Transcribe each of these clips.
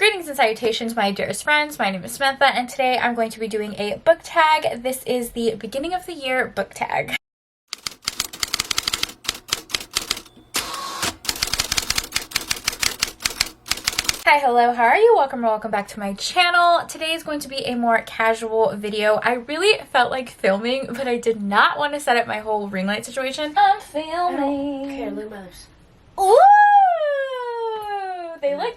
Greetings and salutations, my dearest friends. My name is Samantha, and today I'm going to be doing a book tag. This is the beginning of the year book tag. Hi, hello, how are you? Welcome back to my channel. Today is going to be a more casual video. I really felt like filming, but I did not want to set up my whole ring light situation. I'm filming. Okay, look at those. Ooh! They look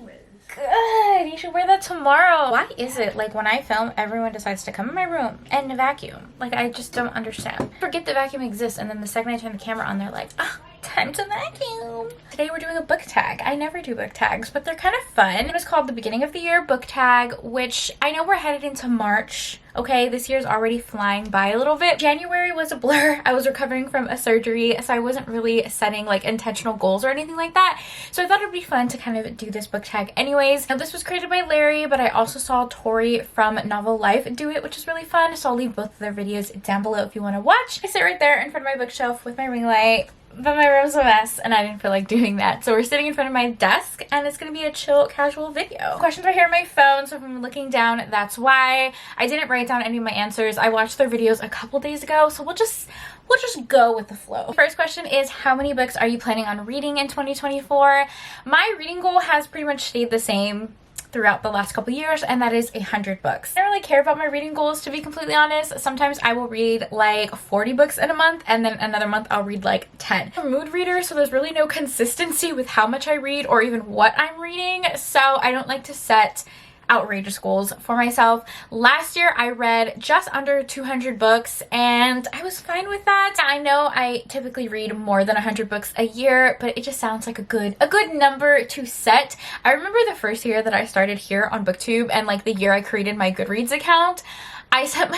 good. You should wear that tomorrow. Why is it like when I film, everyone decides to come in my room and vacuum? Like, I just don't understand. Forget the vacuum exists, and then the second I turn the camera on, they're like, ah, time to vacuum. Today we're doing a book tag. I never do book tags, but they're kind of fun. It was called the beginning of the year book tag, which I know we're headed into March. Okay, this year's already flying by a little bit. January was a blur. I was recovering from a surgery, so I wasn't really setting like intentional goals or anything like that. So I thought it'd be fun to kind of do this book tag anyways. Now this was created by Larry, but I also saw Tori from Novel Life do it, which is really fun. So I'll leave both of their videos down below if you want to watch. I sit right there in front of my bookshelf with my ring light. But my room's a mess and I didn't feel like doing that. So we're sitting in front of my desk and it's gonna be a chill, casual video. Questions are here on my phone, so if I'm looking down, that's why. I didn't write down any of my answers. I watched their videos a couple days ago, so we'll just go with the flow. First question is, how many books are you planning on reading in 2024? My reading goal has pretty much stayed the same throughout the last couple years, and that is 100 books. I don't really care about my reading goals, to be completely honest. Sometimes I will read like 40 books in a month, and then another month I'll read like 10. I'm a mood reader, so there's really no consistency with how much I read or even what I'm reading, so I don't like to set outrageous goals for myself. Last year I read just under 200 books and I was fine with that. I know I typically read more than 100 books a year, but it just sounds like a good number to set. I remember the first year that I started here on BookTube and like the year I created my Goodreads account, I set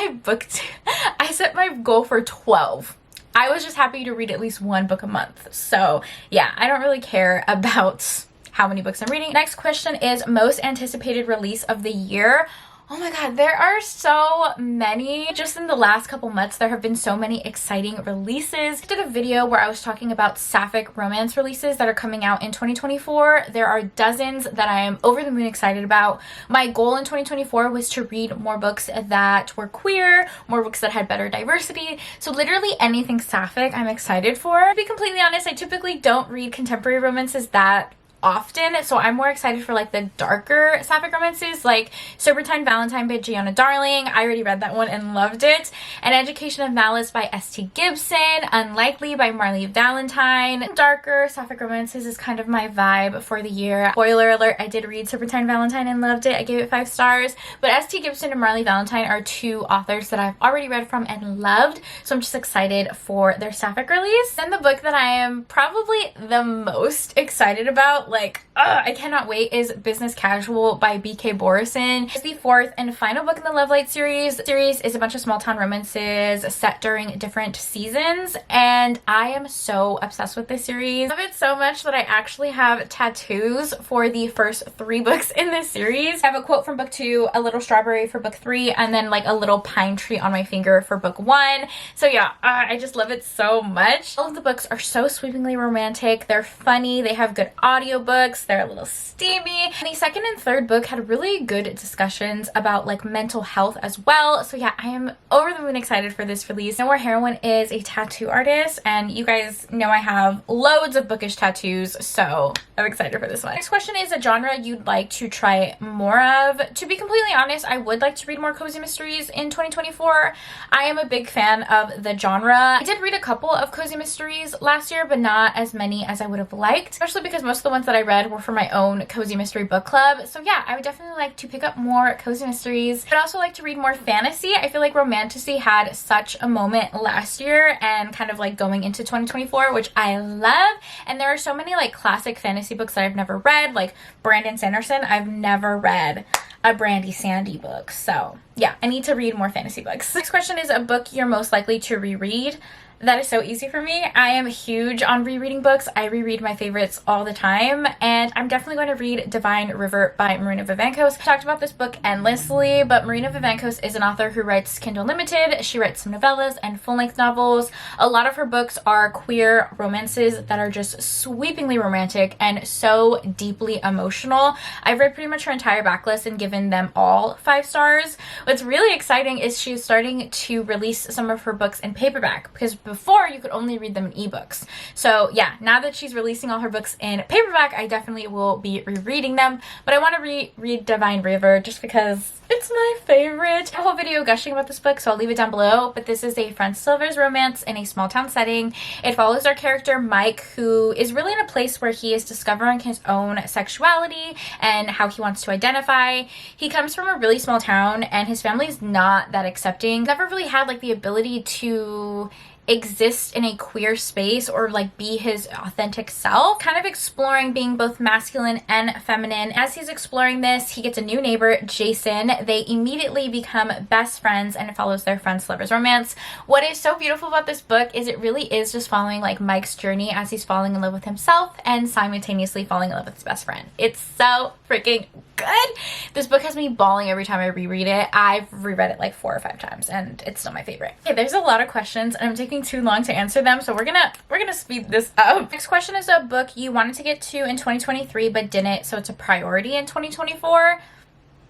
my goal for 12. I was just happy to read at least one book a month. So yeah, I don't really care about how many books I'm reading. Next question is most anticipated release of the year. Oh my god, there are so many. Just in the last couple months, there have been so many exciting releases. I did a video where I was talking about sapphic romance releases that are coming out in 2024. There are dozens that I am over the moon excited about. My goal in 2024 was to read more books that were queer, more books that had better diversity. So literally anything sapphic I'm excited for. To be completely honest, I typically don't read contemporary romances that often, so I'm more excited for like the darker sapphic romances like Serpentine Valentine by Gianna Darling. I already read that one and loved it. An Education of Malice by S.T. Gibson. Unlikely by Marley Valentine. Darker sapphic romances is kind of my vibe for the year. Spoiler alert, I did read Serpentine Valentine and loved it. I gave it 5 stars. But S.T. Gibson and Marley Valentine are two authors that I've already read from and loved, so I'm just excited for their sapphic release. Then the book that I am probably the most excited about, I cannot wait, is Business Casual by B.K. Borison. It's the 4th and final book in the Love Light series. The series is a bunch of small town romances set during different seasons, and I am so obsessed with this series. I love it so much that I actually have tattoos for the first 3 books in this series. I have a quote from book 2, a little strawberry for book 3, and then like a little pine tree on my finger for book 1. So yeah, I just love it so much. All of the books are so sweepingly romantic. They're funny. They have good audiobooks. They're a little steamy. And the 2nd and 3rd book had really good discussions about like mental health as well. So yeah, I am over the moon excited for this release. Now, our heroine is a tattoo artist, and you guys know I have loads of bookish tattoos, so I'm excited for this one. Next question is a genre you'd like to try more of. To be completely honest, I would like to read more cozy mysteries in 2024. I am a big fan of the genre. I did read a couple of cozy mysteries last year, but not as many as I would have liked, especially because most of the ones that I read were for my own cozy mystery book club. So yeah, I would definitely like to pick up more cozy mysteries. I'd also like to read more fantasy. I feel like romantasy had such a moment last year and kind of like going into 2024, which I love. And there are so many like classic fantasy books that I've never read, like Brandon Sanderson. I've never read a Brandy Sandy book. So yeah, I need to read more fantasy books. Next question is a book you're most likely to reread. That is so easy for me. I am huge on rereading books. I reread my favorites all the time, and I'm definitely going to read Divine River by Marina Vivancos. I've talked about this book endlessly, but Marina Vivancos is an author who writes Kindle Limited. She writes some novellas and full-length novels. A lot of her books are queer romances that are just sweepingly romantic and so deeply emotional. I've read pretty much her entire backlist and given them all 5 stars. What's really exciting is she's starting to release some of her books in paperback, because before you could only read them in ebooks. So yeah, now that she's releasing all her books in paperback, I definitely will be rereading them. But I want to reread Divine River just because it's my favorite. I have a whole video gushing about this book, so I'll leave it down below. But this is a friends to lovers romance in a small town setting. It follows our character Mike, who is really in a place where he is discovering his own sexuality and how he wants to identify. He comes from a really small town, and his family is not that accepting. Never really had like the ability to exist in a queer space or like be his authentic self, kind of exploring being both masculine and feminine. As he's exploring this, he gets a new neighbor, Jason. They immediately become best friends, and it follows their friends lovers romance. What is so beautiful about this book is it really is just following like Mike's journey as he's falling in love with himself and simultaneously falling in love with his best friend. It's so freaking good. This book has me bawling every time I reread it. I've reread it like 4 or 5 times, and it's still my favorite. Okay, there's a lot of questions and I'm taking too long to answer them, so we're gonna speed this up. Next question is a book you wanted to get to in 2023 but didn't, so it's a priority in 2024.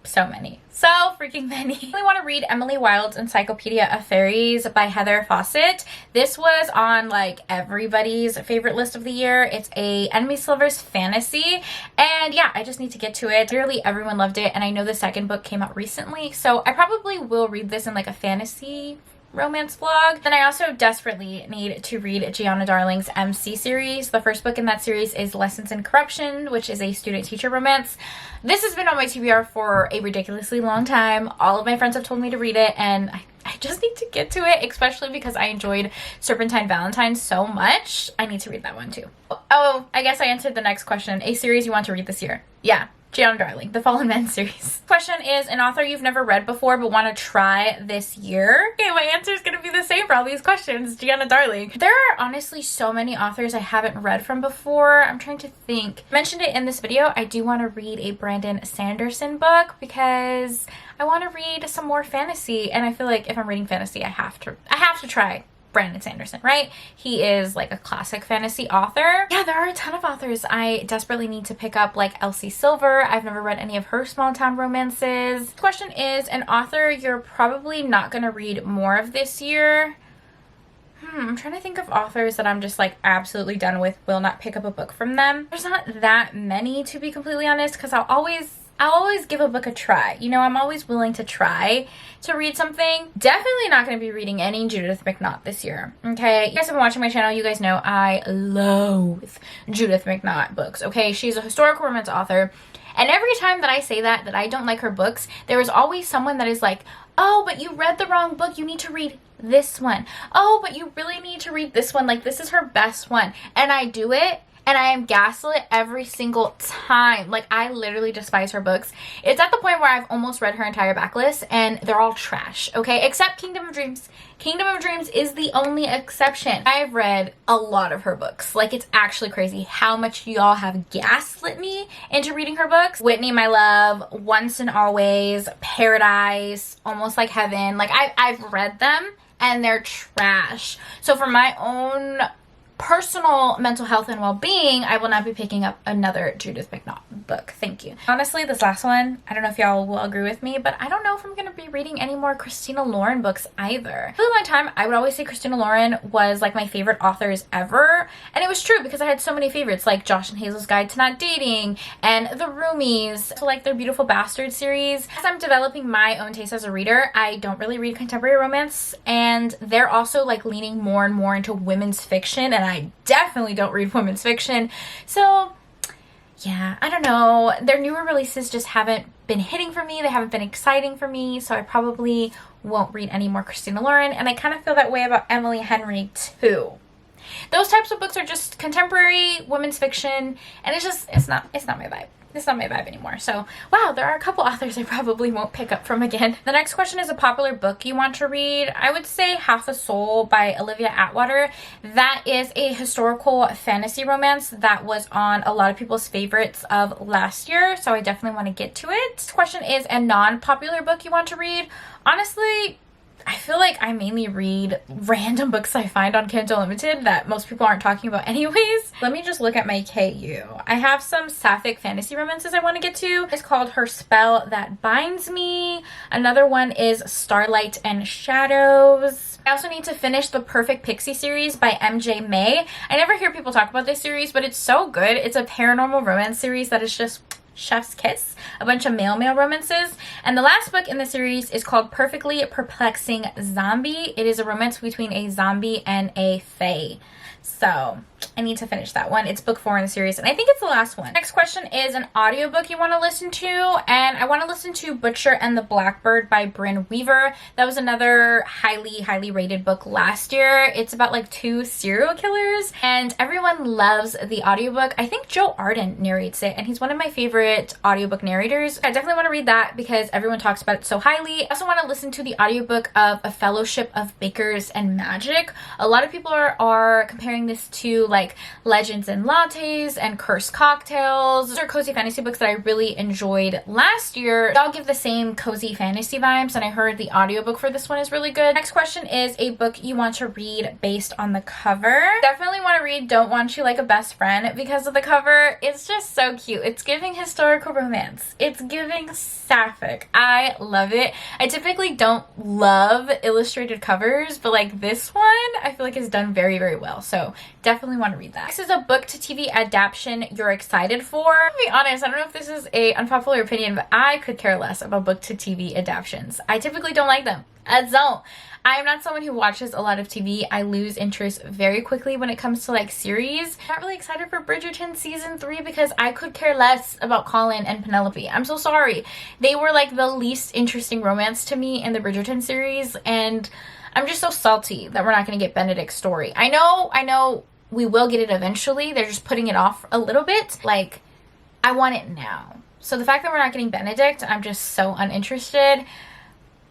So many. So freaking many. I really want to read Emily Wilde's Encyclopedia of Fairies by Heather Fawcett. This was on like everybody's favorite list of the year. It's a enemies to lovers fantasy, and yeah, I just need to get to it. Clearly everyone loved it, and I know the second book came out recently, so I probably will read this in like a fantasy romance vlog. Then I also desperately need to read Gianna Darling's MC series. The first book in that series is Lessons in Corruption, which is a student-teacher romance. This has been on my TBR for a ridiculously long time. All of my friends have told me to read it, and I just need to get to it, especially because I enjoyed Serpentine Valentine so much. I need to read that one too. Oh, I guess I answered the next question. A series you want to read this year? Yeah. Gianna Darling, the Fallen Men series. Question is an author you've never read before but want to try this year. Okay, my answer is going to be the same for all these questions. Gianna Darling. There are honestly so many authors I haven't read from before. I'm trying to think. I mentioned it in this video. I do want to read a Brandon Sanderson book because I want to read some more fantasy, and I feel like if I'm reading fantasy, I have to try Brandon Sanderson, right? He is like a classic fantasy author. Yeah, there are a ton of authors I desperately need to pick up, like Elsie Silver. I've never read any of her small town romances. Question is an author you're probably not going to read more of this year. I'm trying to think of authors that I'm just like absolutely done with, will not pick up a book from them. There's not that many, to be completely honest, because I'll always give a book a try. You know, I'm always willing to try to read something. Definitely not going to be reading any Judith McNaught this year. Okay, you guys have been watching my channel. You guys know I loathe Judith McNaught books. Okay, she's a historical romance author. And every time that I say that I don't like her books, there is always someone that is like, oh, but you read the wrong book. You need to read this one. Oh, but you really need to read this one. Like, this is her best one. And I do it, and I am gaslit every single time. Like, I literally despise her books. It's at the point where I've almost read her entire backlist, and they're all trash, okay? Except Kingdom of Dreams. Kingdom of Dreams is the only exception. I've read a lot of her books. Like, it's actually crazy how much y'all have gaslit me into reading her books. Whitney, My Love, Once and Always, Paradise, Almost Like Heaven. Like, I've read them, and they're trash. So for my own personal mental health and well-being, I will not be picking up another Judith McNaught book. Thank you. Honestly, this last one, I don't know if y'all will agree with me, but I don't know if I'm going to be reading any more Christina Lauren books either. For a long time, I would always say Christina Lauren was like my favorite authors ever, and it was true because I had so many favorites like Josh and Hazel's Guide to Not Dating and The Roomies, so like their Beautiful Bastard series. As I'm developing my own taste as a reader, I don't really read contemporary romance, and they're also like leaning more and more into women's fiction, and I definitely don't read women's fiction. So yeah, I don't know. Their newer releases just haven't been hitting for me. They haven't been exciting for me, so I probably won't read any more Christina Lauren, and I kind of feel that way about Emily Henry too. Those types of books are just contemporary women's fiction, and it's not my vibe. It's not my vibe anymore. So, wow, there are a couple authors I probably won't pick up from again. The next question is a popular book you want to read. I would say Half a Soul by Olivia Atwater. That is a historical fantasy romance that was on a lot of people's favorites of last year, so I definitely want to get to it. This question is a non-popular book you want to read. Honestly, I feel like I mainly read random books I find on Kindle Unlimited that most people aren't talking about anyways. Let me just look at my KU. I have some sapphic fantasy romances I want to get to. It's called Her Spell That Binds Me. Another one is Starlight and Shadows. I also need to finish the Perfect Pixie series by MJ May. I never hear people talk about this series, but it's so good. It's a paranormal romance series that is just chef's kiss, a bunch of male romances. And the last book in the series is called Perfectly Perplexing Zombie. It is a romance between a zombie and a fae. So I need to finish that one. It's book 4 in the series, and I think it's the last one. Next question is an audiobook you want to listen to, and I want to listen to Butcher and the Blackbird by Brynn Weaver. That was another highly rated book last year. It's about like 2 serial killers, and everyone loves the audiobook. I think Joe Arden narrates it, and he's one of my favorite audiobook narrators. I definitely want to read that because everyone talks about it so highly. I also want to listen to the audiobook of A Fellowship of Bakers and Magic. A lot of people are comparing this to like Legends and Lattes and Cursed Cocktails. Those are cozy fantasy books that I really enjoyed last year. They all give the same cozy fantasy vibes, and I heard the audiobook for this one is really good. Next question is a book you want to read based on the cover. Definitely want to read Don't Want You Like a Best Friend because of the cover. It's just so cute. It's giving historical romance. It's giving sapphic. I love it. I typically don't love illustrated covers, but like this one I feel like is done very well. So definitely want to read that. Next is a book to TV adaptation you're excited for. To be honest, I don't know if this is a unpopular opinion, but I could care less about book to TV adaptations. I typically don't like them. I don't. I am not someone who watches a lot of TV. I lose interest very quickly when it comes to like series. I'm not really excited for Bridgerton season 3 because I could care less about Colin and Penelope. I'm so sorry. They were like the least interesting romance to me in the Bridgerton series, and I'm just so salty that we're not going to get Benedict's story. I know we will get it eventually. They're just putting it off a little bit. Like, I want it now. So the fact that we're not getting Benedict, I'm just so uninterested.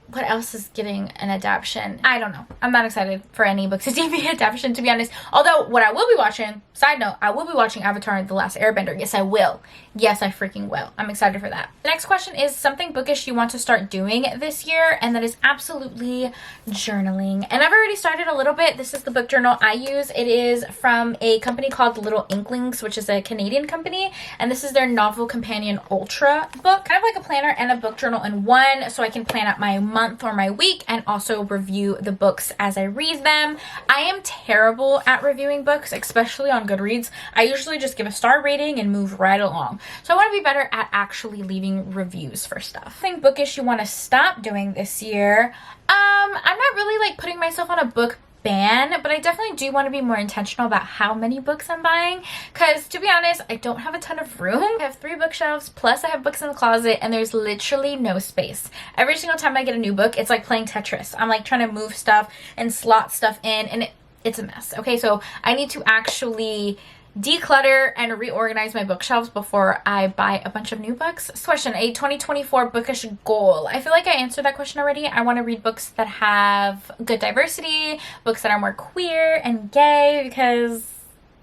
What else is getting an adaptation? I don't know. I'm not excited for any book to TV adaptation, to be honest. Although, what I will be watching, side note, I will be watching Avatar The Last Airbender. Yes, I will. Yes, I freaking will. I'm excited for that. The next question is something bookish you want to start doing this year, and that is absolutely journaling. And I've already started a little bit. This is the book journal I use. It is from a company called Little Inklings, which is a Canadian company, and this is their Novel Companion Ultra book. Kind of like a planner and a book journal in one, so I can plan out my month or my week and also review the books as I read them. I am terrible at reviewing books, especially on Goodreads. I usually just give a star rating and move right along. So I want to be better at actually leaving reviews for stuff. Something bookish you want to stop doing this year. I'm not really like putting myself on a book ban, but I definitely do want to be more intentional about how many books I'm buying, because to be honest, I don't have a ton of room. I have 3 bookshelves, plus I have books in the closet, and there's literally no space. Every single time I get a new book, it's like playing Tetris. I'm like trying to move stuff and slot stuff in, and it's a mess. Okay, so I need to actually declutter and reorganize my bookshelves before I buy a bunch of new books. So question, a 2024 bookish goal. I feel like I answered that question already. I want to read books that have good diversity, books that are more queer and gay, because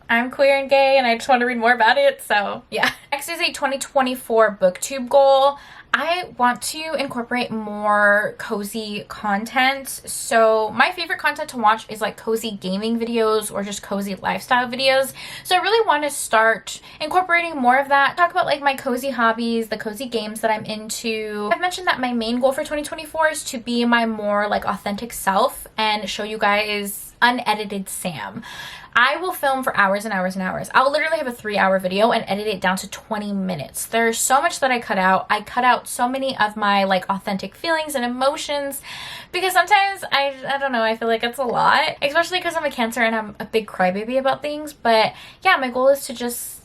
I'm queer and gay and I just want to read more about it. So yeah. Next is a 2024 booktube goal. I want to incorporate more cozy content. So my favorite content to watch is like cozy gaming videos or just cozy lifestyle videos. So I really want to start incorporating more of that. Talk about like my cozy hobbies, the cozy games that I'm into. I've mentioned that my main goal for 2024 is to be my more like authentic self and show you guys unedited Sam. I will film for hours and hours and hours. I'll literally have a 3-hour video and edit it down to 20 minutes. There's so much that I cut out. I cut out so many of my like authentic feelings and emotions because sometimes I don't know, I feel like it's a lot, especially because I'm a Cancer and I'm a big crybaby about things. But yeah, my goal is to just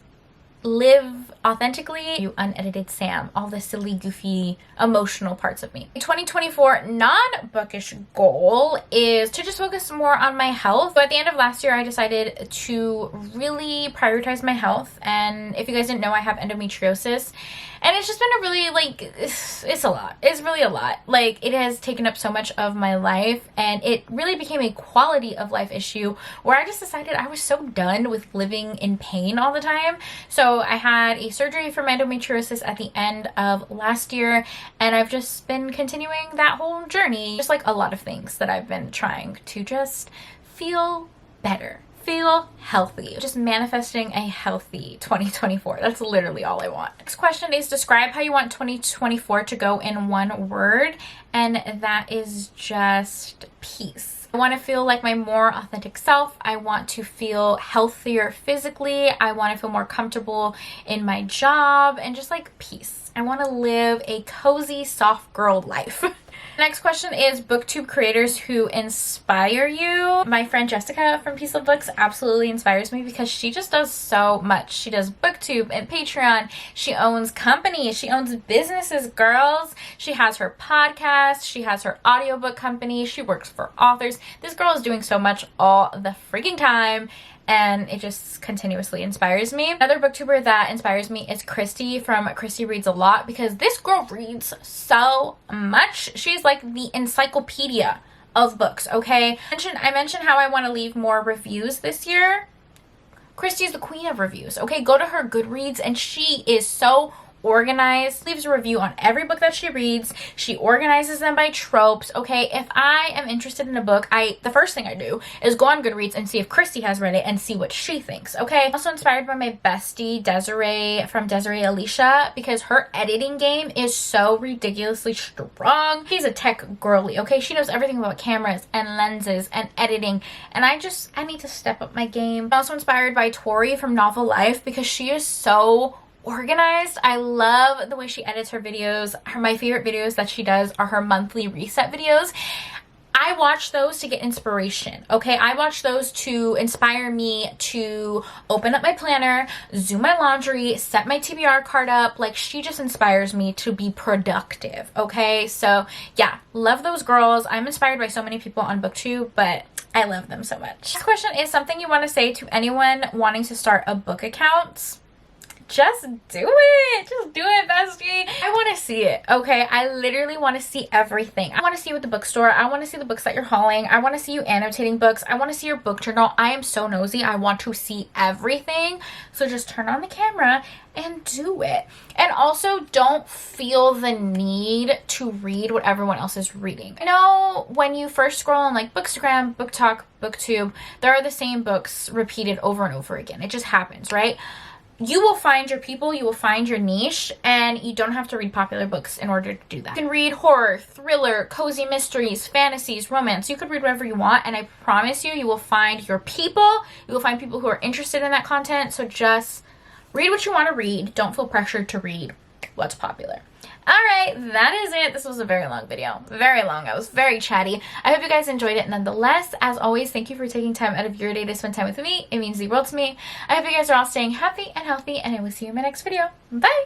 live authentically you, unedited Sam, all the silly, goofy, emotional parts of me. 2024 non-bookish goal is to just focus more on my health. So at the end of last year, I decided to really prioritize my health. And if you guys didn't know, I have endometriosis. And it's just been a really, like, it's a lot. It's really a lot. Like, it has taken up so much of my life, and it really became a quality of life issue where I just decided I was so done with living in pain all the time. So I had a surgery for my endometriosis at the end of last year, and I've just been continuing that whole journey. Just like a lot of things that I've been trying to just feel better. Feel healthy. Just manifesting a healthy 2024. That's literally all I want. Next question is, describe how you want 2024 to go in one word, and that is just peace. I want to feel like my more authentic self. I want to feel healthier physically. I want to feel more comfortable in my job, and just like peace. I want to live a cozy, soft girl life. Next question is booktube creators who inspire you. My friend Jessica from Peace of Books absolutely inspires me because she just does so much. She does booktube and Patreon. She owns companies. She owns businesses, girls. She has her podcast. She has her audiobook company. She works for authors. This girl is doing so much all the freaking time, and it just continuously inspires me. Another booktuber that inspires me is Christy from Christy Reads a Lot, because this girl reads so much. She's like the encyclopedia of books, okay? I mentioned how I want to leave more reviews this year. Christy's the queen of reviews, okay? Go to her Goodreads, and she is so organized. Leaves a review on every book that she reads. She organizes them by tropes. Okay, if I am interested in a book, the first thing I do is go on Goodreads and see if Christy has read it and see what she thinks. Okay, also inspired by my bestie Desiree from Desiree Alicia, because her editing game is so ridiculously strong. She's a tech girly, okay? She knows everything about cameras and lenses and editing, and I need to step up my game. I'm also inspired by Tori from Novel Life, because she is so organized. I love the way she edits her videos. My favorite videos that she does are her monthly reset videos. I watch those to get inspiration, okay? I watch those to inspire me to open up my planner, do my laundry, set my TBR card up. Like, she just inspires me to be productive, okay? So yeah, love those girls. I'm inspired by so many people on BookTube, but I love them so much. Next question is something you want to say to anyone wanting to start a book account. Just do it. Just do it, bestie. I want to see it, okay? I literally want to see everything. I want to see you at the bookstore. I want to see the books that you're hauling. I want to see you annotating books. I want to see your book journal. I am so nosy. I want to see everything. So just turn on the camera and do it. And also, don't feel the need to read what everyone else is reading. I know when you first scroll on like Bookstagram, BookTok, BookTube, there are the same books repeated over and over again. It just happens, right? You will find your people, you will find your niche, and you don't have to read popular books in order to do that. You can read horror, thriller, cozy mysteries, fantasies, romance. You could read whatever you want, and I promise you, you will find your people. You will find people who are interested in that content. So just read what you want to read. Don't feel pressured to read what's popular. Alright, that is it. This was a very long video. Very long. I was very chatty. I hope you guys enjoyed it nonetheless. As always, thank you for taking time out of your day to spend time with me. It means the world to me. I hope you guys are all staying happy and healthy, and I will see you in my next video. Bye!